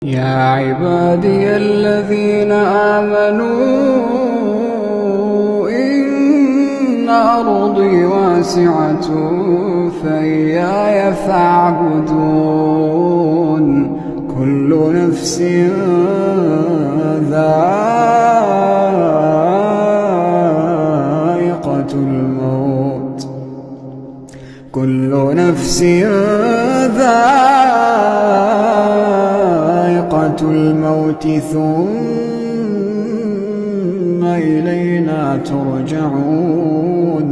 يا عبادي الذين آمنوا إن أرضي واسعة فإياي فاعبدون. كل نفس ذائقة الموت، كل نفس ذائقة الموت ثم إلينا ترجعون.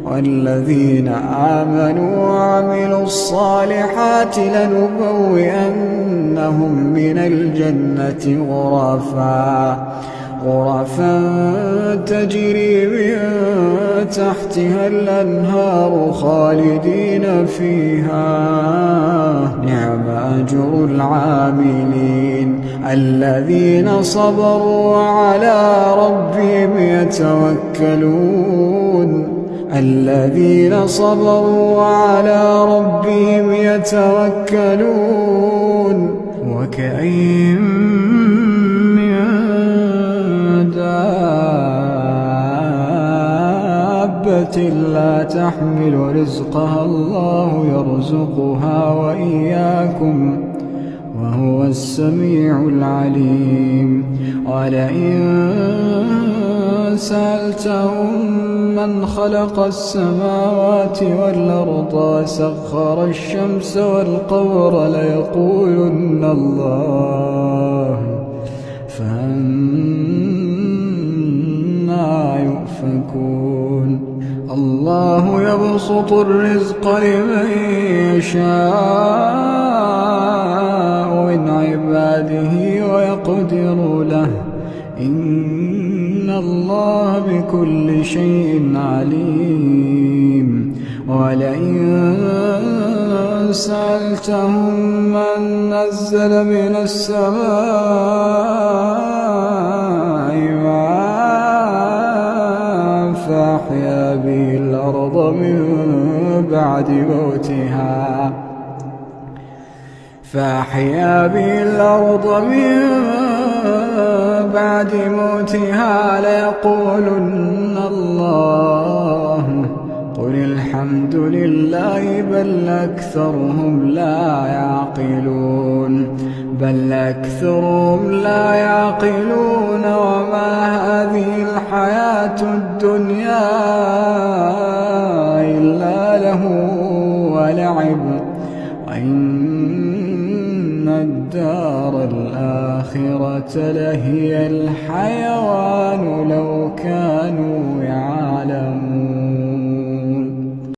والذين آمنوا وعملوا الصالحات لنبوئنهم من الجنة غرفا تجري من تحتها الأنهار خالدين فيها، نعم أجر العاملين. الذين صبروا وعلى ربهم يتوكلون، الذين صبروا وعلى ربهم يتوكلون. وكأين من دابة لا تحمل رزقها الله يرزقها وإياكم وهو السميع العليم. ولئن سألتهم من خلق السماوات والأرض وسخر الشمس والقمر ليقولن الله، فأنى يؤفكون. الله يبسط الرزق لمن يشاء من عباده ويقدر له، إن الله بكل شيء عليم. ولئن سألتهم من نزل من السماء ماء فأحيا به الأرض من بعد موتها ليقولن الله. قل الحمد لله بل أكثرهم لا يعقلون. وما هذه الحياة الدنيا إلا له ولعب، وإن الدار الآخرة لهي الحيوان.